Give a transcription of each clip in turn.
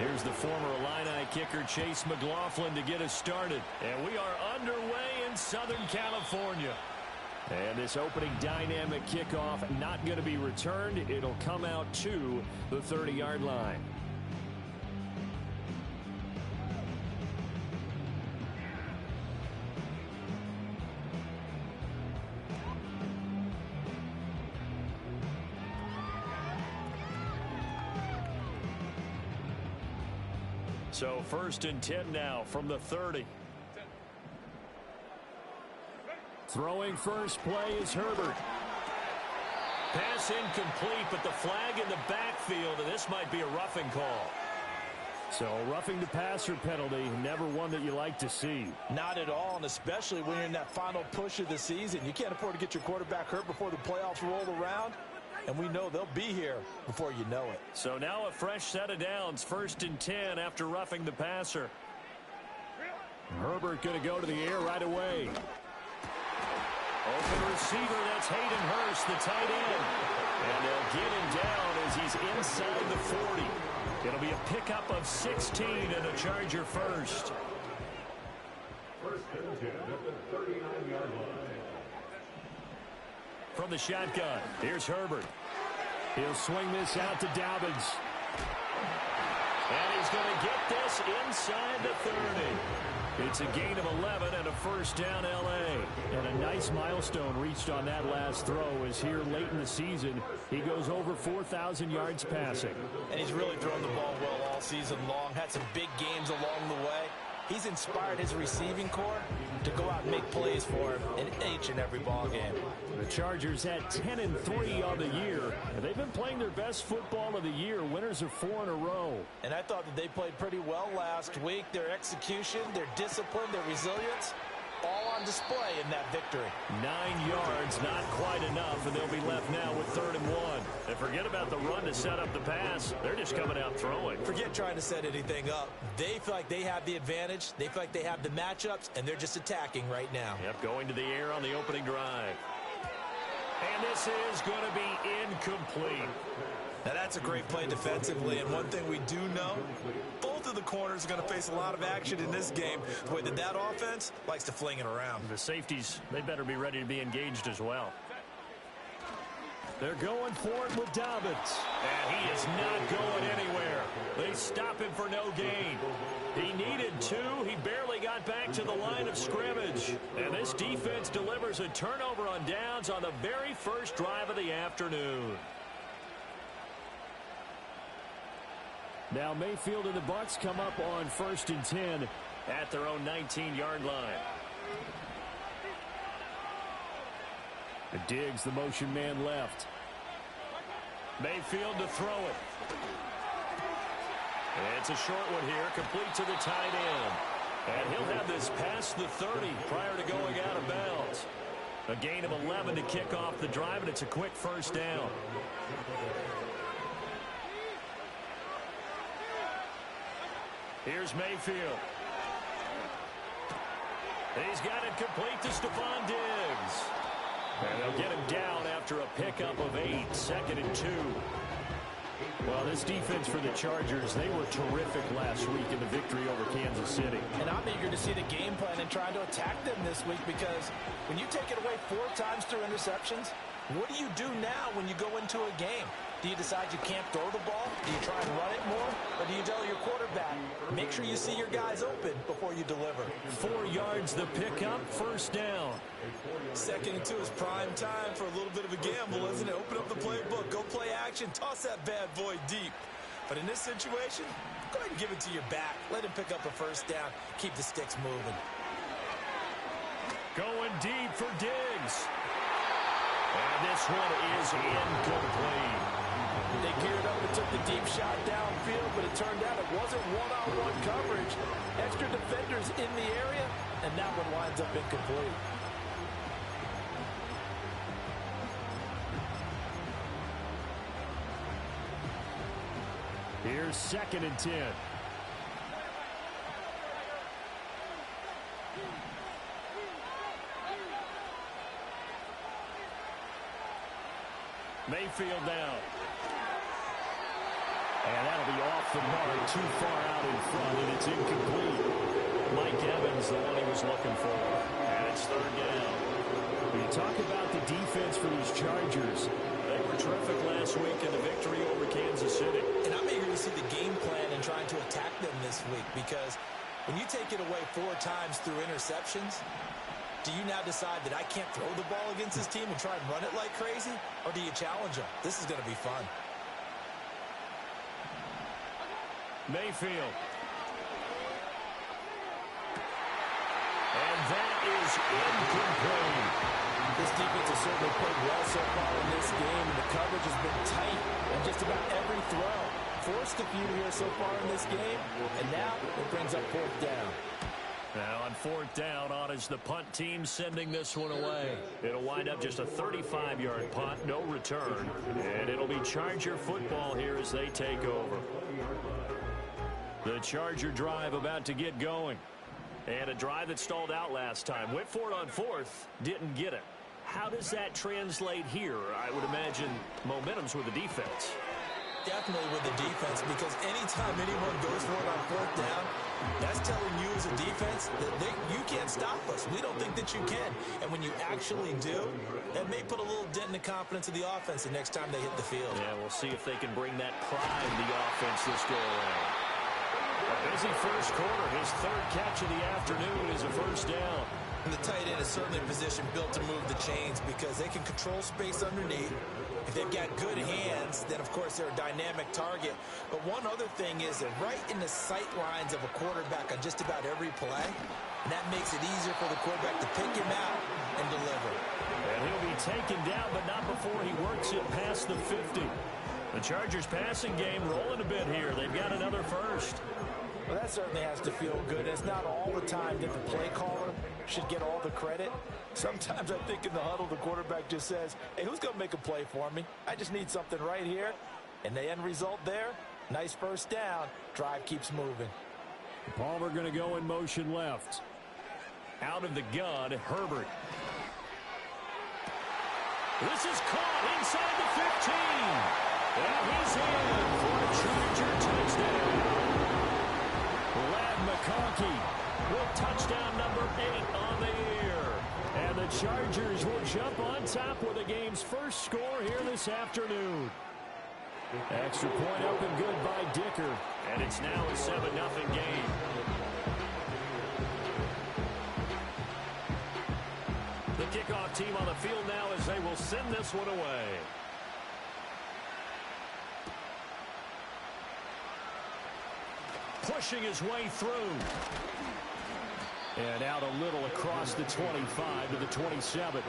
Here's the former Illini kicker Chase McLaughlin to get us started. And we are underway in Southern California. And this opening dynamic kickoff not going to be returned. It'll come out to the 30-yard line. So 1st and 10 now from the 30. Throwing first play is Herbert. Pass incomplete, but the flag in the backfield, and this might be a roughing call. So roughing the passer penalty, never one that you like to see. Not at all, and especially when you're in that final push of the season. You can't afford to get your quarterback hurt before the playoffs roll around. And we know they'll be here before you know it. So now a fresh set of downs. 1st and 10 after roughing the passer. Herbert going to go to the air right away. Open receiver, that's Hayden Hurst, the tight end. And they'll get him down as he's inside the 40. It'll be a pickup of 16 and a Charger first. 1st and 10 at the 39-yard line. From the shotgun, here's Herbert. He'll swing this out to Dobbins. And he's going to get this inside the 30. It's a gain of 11 and a first down L.A. And a nice milestone reached on that last throw as here late in the season, he goes over 4,000 yards passing. And he's really thrown the ball well all season long. Had some big games along the way. He's inspired his receiving corps to go out and make plays for him in each and every ball game. The Chargers had 10-3 on the year, and they've been playing their best football of the year. Winners of 4 in a row. And I thought that they played pretty well last week. Their execution, their discipline, their resilience, all on display in that victory. 9 yards, not quite enough, and they'll be left now with 3rd and 1. And forget about the run to set up the pass. They're just coming out throwing. Forget trying to set anything up. They feel like they have the advantage. They feel like they have the matchups, and they're just attacking right now. Yep, going to the air on the opening drive. And this is going to be incomplete. Now that's a great play defensively, and one thing we do know, both of the corners are going to face a lot of action in this game. The way that offense likes to fling it around. The safeties, they better be ready to be engaged as well. They're going for it with Dobbins. And he is not going anywhere. They stop him for no gain. He needed 2. He barely got back to the line of scrimmage. And this defense delivers a turnover on downs on the very first drive of the afternoon. Now Mayfield and the Bucs come up on 1st and 10 at their own 19-yard line. Diggs, the motion man left. Mayfield to throw it. And it's a short one here, complete to the tight end. And he'll have this past the 30 prior to going out of bounds. A gain of 11 to kick off the drive, and it's a quick first down. Here's Mayfield. He's got it complete to Stephon Diggs. And they'll get him down after a pickup of 8, 2nd and 2. Well, this defense for the Chargers, they were terrific last week in the victory over Kansas City. And I'm eager to see the game plan and trying to attack them this week, because when you take it away 4 times through interceptions, what do you do now when you go into a game? Do you decide you can't throw the ball? Do you try and run it more? Or do you tell your quarterback, make sure you see your guys open before you deliver? 4 yards the pickup, first down. 2nd and 2 is prime time for a little bit of a gamble, isn't it? Open up the playbook, go play action, toss that bad boy deep. But in this situation, go ahead and give it to your back. Let him pick up a first down. Keep the sticks moving. Going deep for Diggs. And this one is incomplete. They geared up and took the deep shot downfield, but it turned out it wasn't one-on-one coverage. Extra defenders in the area, and that one winds up incomplete. Here's 2nd and 10. Mayfield down. And that'll be off the mark, too far out in front, and it's incomplete. Mike Evans, the one he was looking for. And it's third down. When you talk about the defense for these Chargers, they were terrific last week in the victory over Kansas City. And I'm eager to see the game plan and trying to attack them this week, because when you take it away 4 times through interceptions, do you now decide that I can't throw the ball against this team and try and run it like crazy? Or do you challenge them? This is going to be fun. Mayfield. And that is incomplete. This defense has certainly played well so far in this game, and the coverage has been tight on just about every throw. Forced a few here so far in this game, and now it brings up 4th down. Now on 4th down, on is the punt team sending this one away. It'll wind up just a 35-yard punt, no return, and it'll be Charger football here as they take over. The Charger drive about to get going. And a drive that stalled out last time. Went for it on 4th, didn't get it. How does that translate here? I would imagine momentum's with the defense. Definitely with the defense, because anytime anyone goes for it on 4th down, that's telling you as a defense that you can't stop us. We don't think that you can. And when you actually do, that may put a little dent in the confidence of the offense the next time they hit the field. Yeah, we'll see if they can bring that pride to the offense this go-around. A busy first quarter. His 3rd catch of the afternoon is a first down. And the tight end is certainly a position built to move the chains, because they can control space underneath. If they've got good hands, then, of course, they're a dynamic target. But one other thing is that right in the sight lines of a quarterback on just about every play, and that makes it easier for the quarterback to pick him out and deliver. And he'll be taken down, but not before he works it past the 50. The Chargers passing game rolling a bit here. They've got another first. Well, that certainly has to feel good. It's not all the time that the play caller should get all the credit. Sometimes I think in the huddle, the quarterback just says, hey, who's going to make a play for me? I just need something right here. And the end result there, nice first down. Drive keeps moving. Palmer going to go in motion left. Out of the gun, Herbert. This is caught inside the 15. And he's in for a Charger touchdown. Ladd McConkey with touchdown number 8 on the year. And the Chargers will jump on top with the game's first score here this afternoon. Extra point up and good by Dicker. And it's now a 7-0 game. The kickoff team on the field now as they will send this one away. Pushing his way through. And out a little across the 25 to the 27.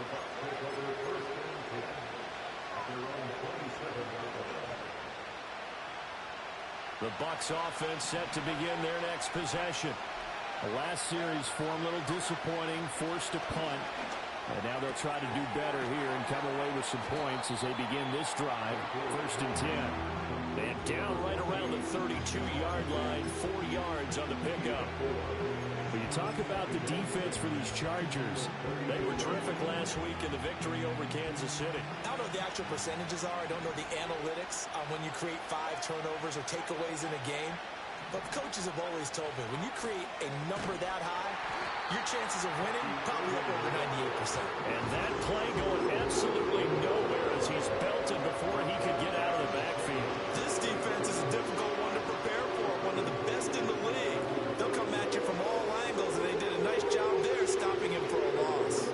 The Bucs offense set to begin their next possession. The last series form a little disappointing, forced a punt. And now they'll try to do better here and come away with some points as they begin this drive. 1st and 10. And down right around the 32-yard line, 4 yards on the pickup. When you talk about the defense for these Chargers, they were terrific last week in the victory over Kansas City. I don't know what the actual percentages are. I don't know the analytics on when you create 5 turnovers or takeaways in a game. But coaches have always told me, when you create a number that high, your chances of winning probably up over 98%. And that play going absolutely nowhere as he's belted before he could get out of the backfield. This defense is a difficult one to prepare for, one of the best in the league. They'll come at you from all angles, and they did a nice job there stopping him for a loss.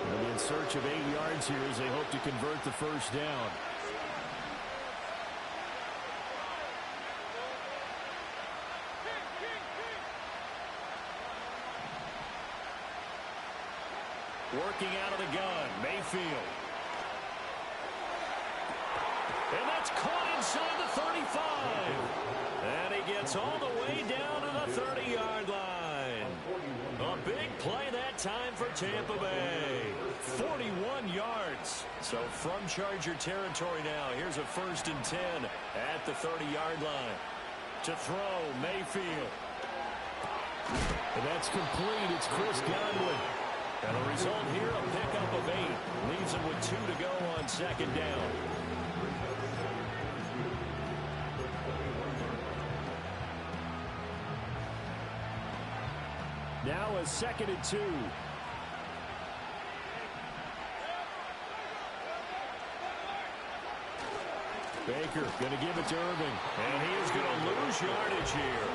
They'll be in search of 8 yards here as they hope to convert the first down. Working out of the gun, Mayfield. And that's caught inside the 35. And he gets all the way down to the 30-yard line. A big play that time for Tampa Bay. 41 yards. So from Charger territory now, here's a 1st and 10 at the 30-yard line. To throw, Mayfield. And that's complete. It's Chris Godwin. And the result here, a pickup of 8. Leaves him with 2 to go on 2nd down. Now a 2nd and 2. Baker going to give it to Irving. And he is going to lose yardage here.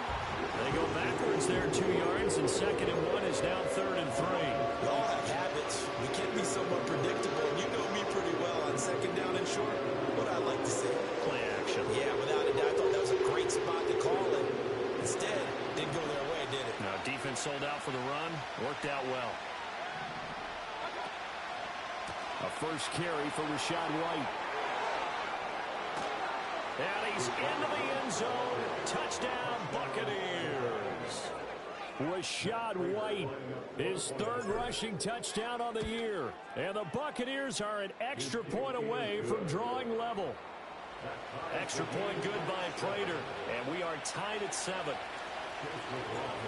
They go backwards there 2 yards, and 2nd and 1 is now 3rd and 3. We all have habits. We can be somewhat predictable. You know me pretty well on 2nd down and short. What I like to see. Play action. Yeah, without a doubt. I thought that was a great spot to call it. Instead, didn't go their way, did it? Now defense sold out for the run. Worked out well. A first carry for Rachaad White. And he's into the end zone. Touchdown, Buccaneers. Rachaad White, his 3rd rushing touchdown on the year. And the Buccaneers are an extra point away from drawing level. Extra point good by Prater. And we are tied at 7.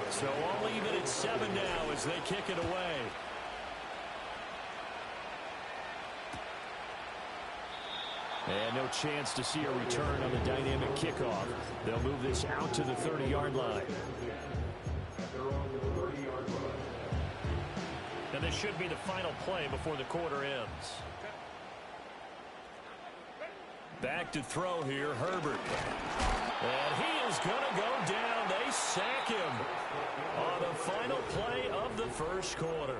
So all even at 7 now as they kick it away. And no chance to see a return on the dynamic kickoff. They'll move this out to the 30-yard line. And this should be the final play before the quarter ends. Back to throw here, Herbert. And he is going to go down. They sack him on the final play of the first quarter.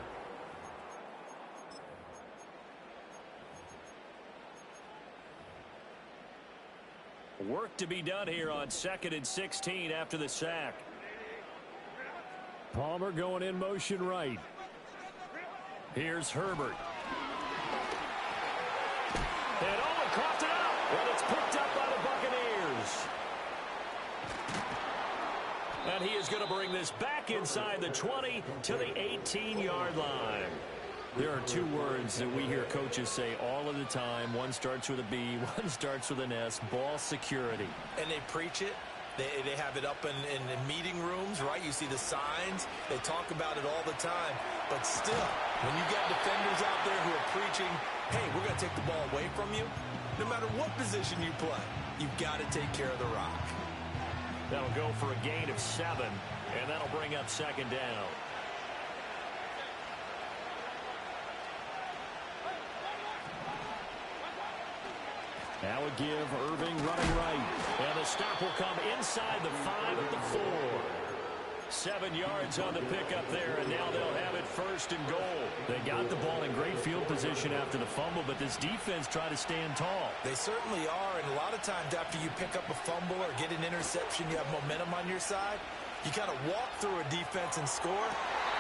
Work to be done here on 2nd and 16 after the sack. Palmer going in motion right. Here's Herbert. And Owen coughed it up. And it's picked up by the Buccaneers. And he is going to bring this back inside the 20 to the 18-yard line. There are 2 words that we hear coaches say all of the time. One starts with a B, one starts with an S. Ball security. And they preach it. They have it up in meeting rooms, right? You see the signs. They talk about it all the time. But still, when you got defenders out there who are preaching, hey, we're going to take the ball away from you, no matter what position you play, you've got to take care of the rock. That'll go for a gain of 7, and that'll bring up 2nd down. Now a give, Irving running right. And the stop will come inside the 5 at the 4. 7 yards on the pickup there, and now they'll have it 1st and goal. They got the ball in great field position after the fumble, but this defense tried to stand tall. They certainly are, and a lot of times after you pick up a fumble or get an interception, you have momentum on your side. You kind of walk through a defense and score.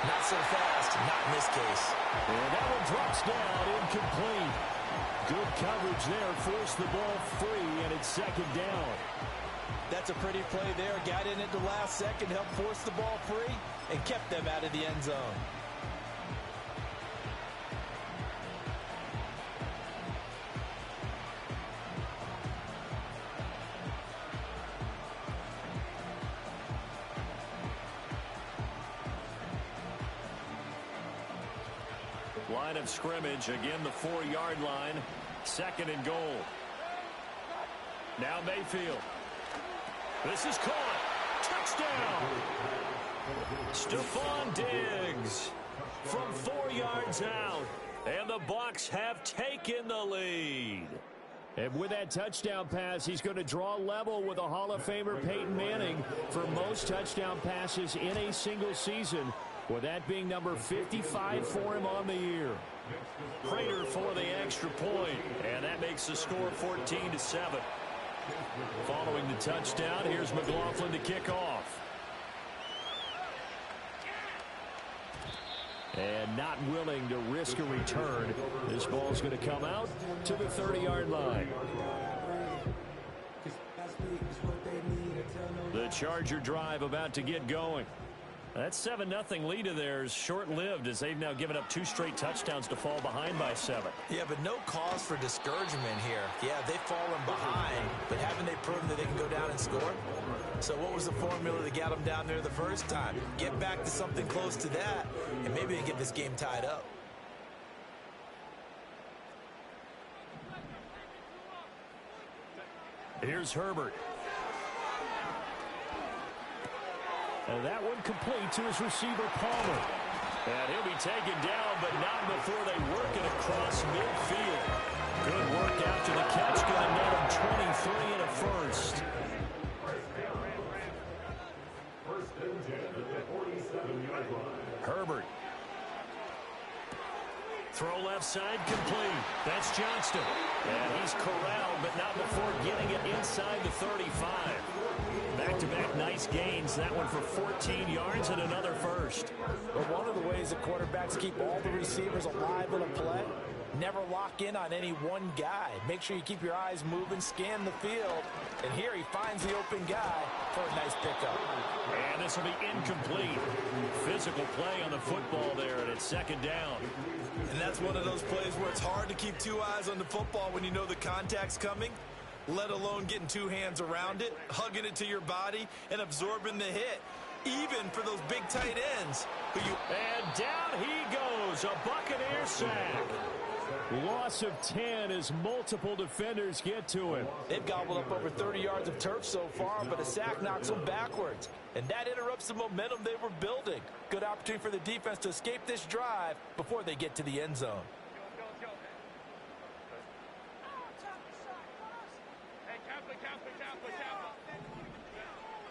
Not so fast, not in this case. And that one drops down, incomplete. Good coverage there, forced the ball free, and it's 2nd down. That's a pretty play there. Got in at the last second, helped force the ball free, and kept them out of the end zone. Line of scrimmage, again the 4-yard line. 2nd and goal. Now Mayfield. This is caught. Touchdown. Stephon Diggs from 4 yards out. And the Bucs have taken the lead. And with that touchdown pass, he's going to draw level with a Hall of Famer Peyton Manning for most touchdown passes in a single season, with that being number 55 for him on the year. Prater for the extra point, and that makes the score 14-7. Following the touchdown, here's McLaughlin to kick off. And not willing to risk a return. This ball's going to come out to the 30-yard line. The Charger drive about to get going. That 7-0 lead of theirs short-lived as they've now given up 2 straight touchdowns to fall behind by 7. Yeah, but no cause for discouragement here. Yeah, they've fallen behind, but haven't they proven that they can go down and score? So what was the formula that got them down there the first time? Get back to something close to that, and maybe they get this game tied up. Here's Herbert. And that one complete to his receiver, Palmer. And he'll be taken down, but not before they work it across midfield. Good work after the catch. Going to net him 23 and a first. First and 10 at the 47-yard line. Herbert. Throw left side complete. That's Johnston. And he's corralled, but not before getting it inside the 35. Back-to-back nice gains. That one for 14 yards and another first. But one of the ways that quarterbacks keep all the receivers alive in a play, never lock in on any one guy. Make sure you keep your eyes moving, scan the field. And here he finds the open guy for a nice pickup. And this will be incomplete. Physical play on the football there, and it's second down. And that's one of those plays where it's hard to keep two eyes on the football when you know the contact's coming, let alone getting two hands around it, hugging it to your body, and absorbing the hit, even for those big tight ends. And down he goes, a Buccaneer sack. Loss of 10 as multiple defenders get to him. They've gobbled up over 30 yards of turf so far, but a sack knocks them backwards. And that interrupts the momentum they were building. Good opportunity for the defense to escape this drive before they get to the end zone.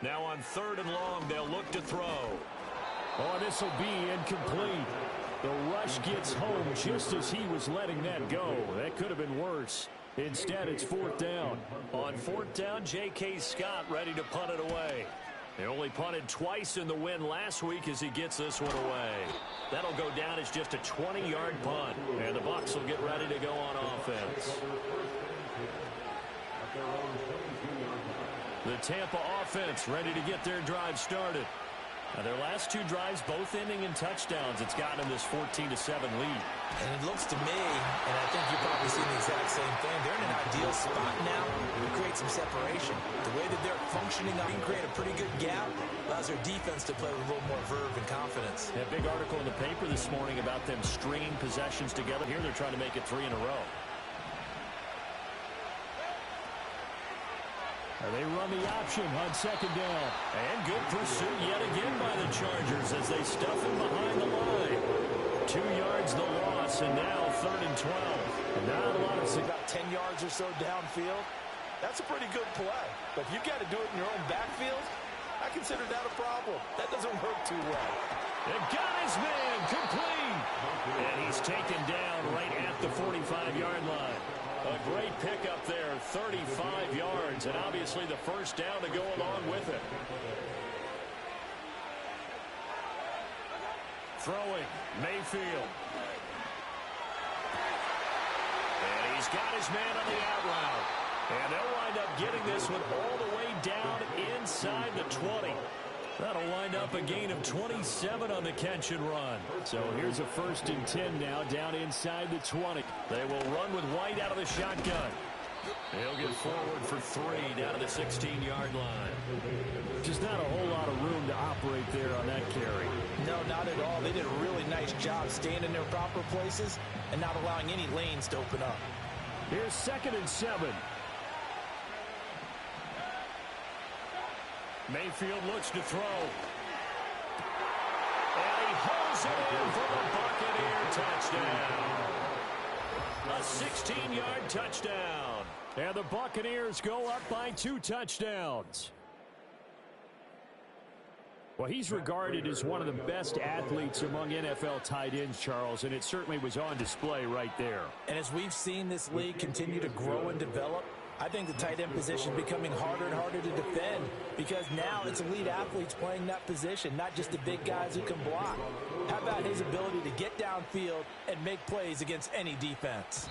Now on 3rd and long, they'll look to throw. Oh, this will be incomplete. The rush gets home just as he was letting that go. That could have been worse. Instead, it's 4th down. On 4th down, J.K. Scott ready to punt it away. They only punted twice in the win last week as he gets this one away. That'll go down as just a 20-yard punt. And the Bucs will get ready to go on offense. The Tampa offense ready to get their drive started. Now their last two drives, both ending in touchdowns. It's gotten them this 14-7 lead. And it looks to me, and I think you're probably seeing the exact same thing, they're in an ideal spot now to create some separation. The way that they're functioning, they can create a pretty good gap, allows their defense to play with a little more verve and confidence. A big article in the paper this morning about them stringing possessions together. Here they're trying to make it 3 in a row. They run the option on 2nd down. And good pursuit yet again by the Chargers as they stuff him behind the line. 2 yards the loss, and now 3rd and 12. And not a lot of... About 10 yards or so downfield. That's a pretty good play. But if you've got to do it in your own backfield, I consider that a problem. That doesn't work too well. And got his man complete. And he's taken down right at the 45-yard line. A great pickup there, 35 yards, and obviously the first down to go along with it. Throwing, Mayfield. And he's got his man on the out route. And they'll wind up getting this one all the way down inside the 20. That'll wind up a gain of 27 on the catch and run. So here's a 1st and 10 now down inside the 20. They will run with White out of the shotgun. They'll get forward for 3 down to the 16-yard line. Just not a whole lot of room to operate there on that carry. No, not at all. They did a really nice job staying in their proper places and not allowing any lanes to open up. Here's 2nd and 7. Mayfield looks to throw. And he holds it in for the Buccaneer touchdown. A 16-yard touchdown. And the Buccaneers go up by 2 touchdowns. Well, he's regarded as one of the best athletes among NFL tight ends, Charles, and it certainly was on display right there. And as we've seen this league continue to grow and develop, I think the tight end position is becoming harder and harder to defend because now it's elite athletes playing that position, not just the big guys who can block. How about his ability to get downfield and make plays against any defense?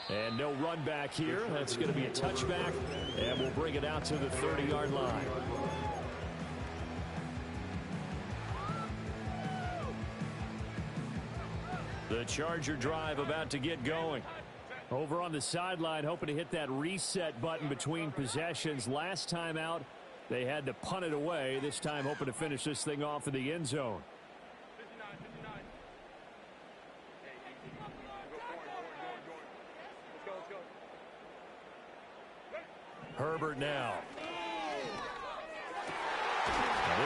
And no run back here. That's going to be a touchback, and we'll bring it out to the 30-yard line. The Charger drive about to get going. Over on the sideline, hoping to hit that reset button between possessions. Last time out, they had to punt it away. This time, hoping to finish this thing off in the end zone. Herbert now.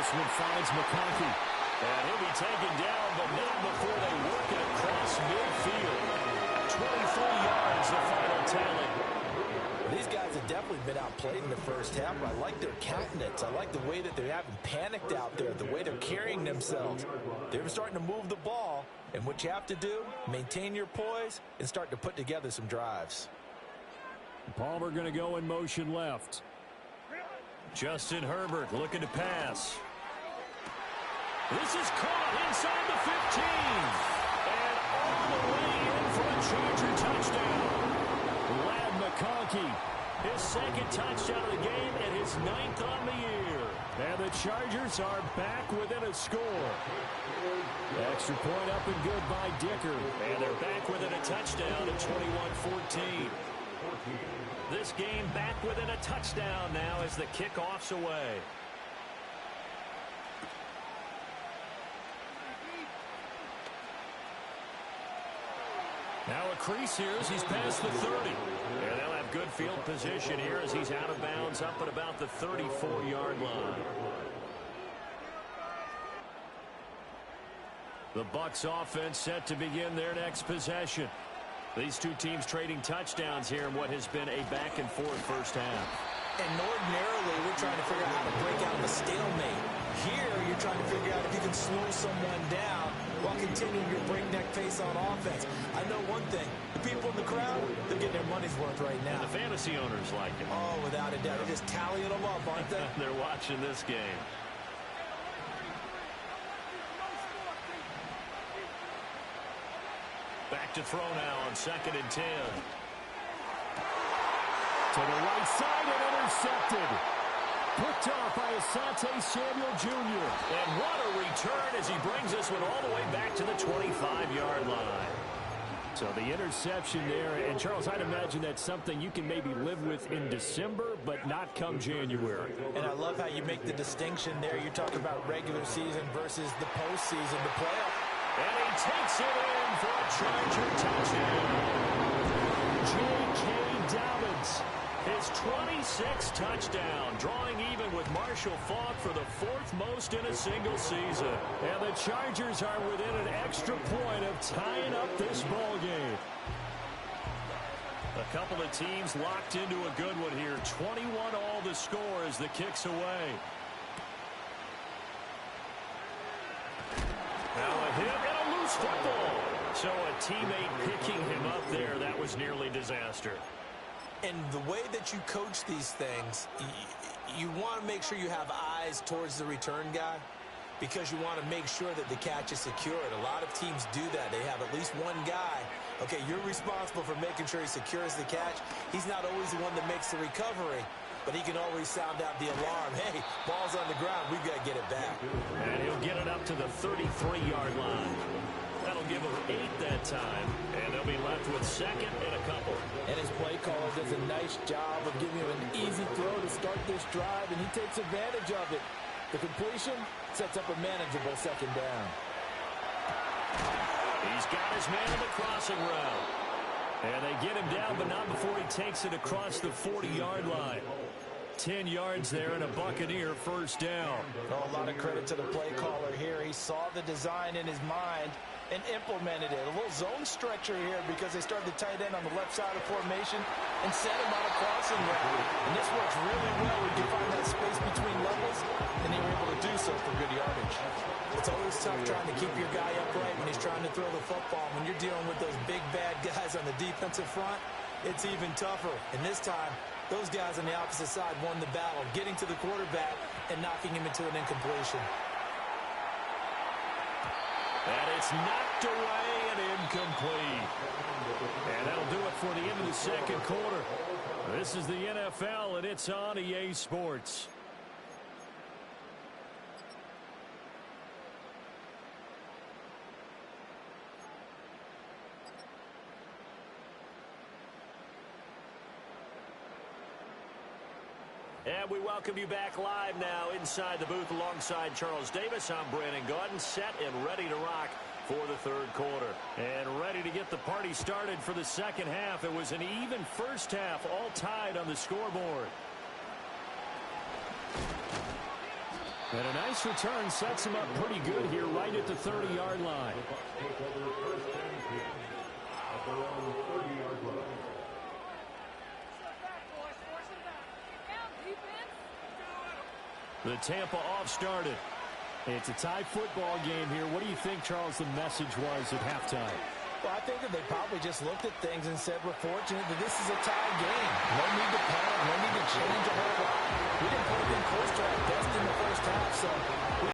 This one finds McConkey. And he'll be taken down, but not before they work it across midfield. 23 yards, the final tally. These guys have definitely been outplayed in the first half. I like their countenance. I like the way that they haven't panicked out there, the way they're carrying themselves. They're starting to move the ball, and what you have to do, maintain your poise and start to put together some drives. Palmer going to go in motion left. Justin Herbert looking to pass. This is caught inside the 15. And all the way in for a Charger touchdown. Lad McConkey, his second touchdown of the game and his 9th on the year. And the Chargers are back within a score. Extra point up and good by Dicker. And they're back within a touchdown at 21-14. This game back within a touchdown now as the kickoff's away. Now a crease here as he's past the 30. And they'll have good field position here as he's out of bounds up at about the 34-yard line. The Bucs offense set to begin their next possession. These two teams trading touchdowns here in what has been a back-and-forth first half. And ordinarily, we're trying to figure out how to break out of a stalemate. Here, you're trying to figure out if you can slow someone down while continuing your breakneck pace on offense. I know one thing. The people in the crowd, they're getting their money's worth right now. And the fantasy owners like it. Oh, without a doubt. They're just tallying them up, aren't they? They're watching this game. Back to throw now on 2nd and 10. To the right side and intercepted. Picked off by Asante Samuel Jr. And what a return as he brings this one all the way back to the 25-yard line. So the interception there. And, Charles, I'd imagine that's something you can maybe live with in December, but not come January. And I love how you make the distinction there. You're talking about regular season versus the postseason, the playoff. And he takes it in for a Charger touchdown. J.K. Dobbins, his 26th touchdown, drawing even with Marshall Faulk for the 4th most in a single season. And the Chargers are within an extra point of tying up this ball game. A couple of teams locked into a good one here. 21 all the score as the kick's away. Now a hit and a loose football. So a teammate picking him up there, that was nearly disaster. And the way that you coach these things, you want to make sure you have eyes towards the return guy because you want to make sure that the catch is secured. A lot of teams do that. They have at least one guy. Okay, you're responsible for making sure he secures the catch. He's not always the one that makes the recovery, but he can always sound out the alarm. Hey, ball's on the ground. We've got to get it back. And he'll get it up to the 33-yard line. That'll give him 8 that time. And they'll be left with 2nd and a couple. And his play caller does a nice job of giving him an easy throw to start this drive, and he takes advantage of it. The completion sets up a manageable 2nd down. He's got his man in the crossing route. And they get him down, but not before he takes it across the 40-yard line. 10 yards there and a Buccaneer first down. Oh, a lot of credit to the play caller here. He saw the design in his mind and implemented it. A little zone stretcher here because they started the tight end on the left side of formation and set him on a crossing route. And this works really well when you find that space between levels, and they were able to do so for good yardage. It's always tough trying to keep your guy upright when he's trying to throw the football. When you're dealing with those big, bad guys on the defensive front, it's even tougher. And this time, those guys on the opposite side won the battle, getting to the quarterback and knocking him into an incompletion. And it's knocked away and incomplete. And that'll do it for the end of the 2nd quarter. This is the NFL, and it's on EA Sports. And we welcome you back live now inside the booth alongside Charles Davis. I'm Brandon Gaudin, set and ready to rock for the 3rd quarter. And ready to get the party started for the 2nd half. It was an even first half, all tied on the scoreboard. And a nice return sets him up pretty good here right at the 30-yard line. The Tampa off started. It's a tie football game here. What do you think, Charles, the message was at halftime? Well, I think that they probably just looked at things and said, we're fortunate that this is a tie game. No need to panic, no need to change a whole lot. We didn't play anything close to our best in the first half, so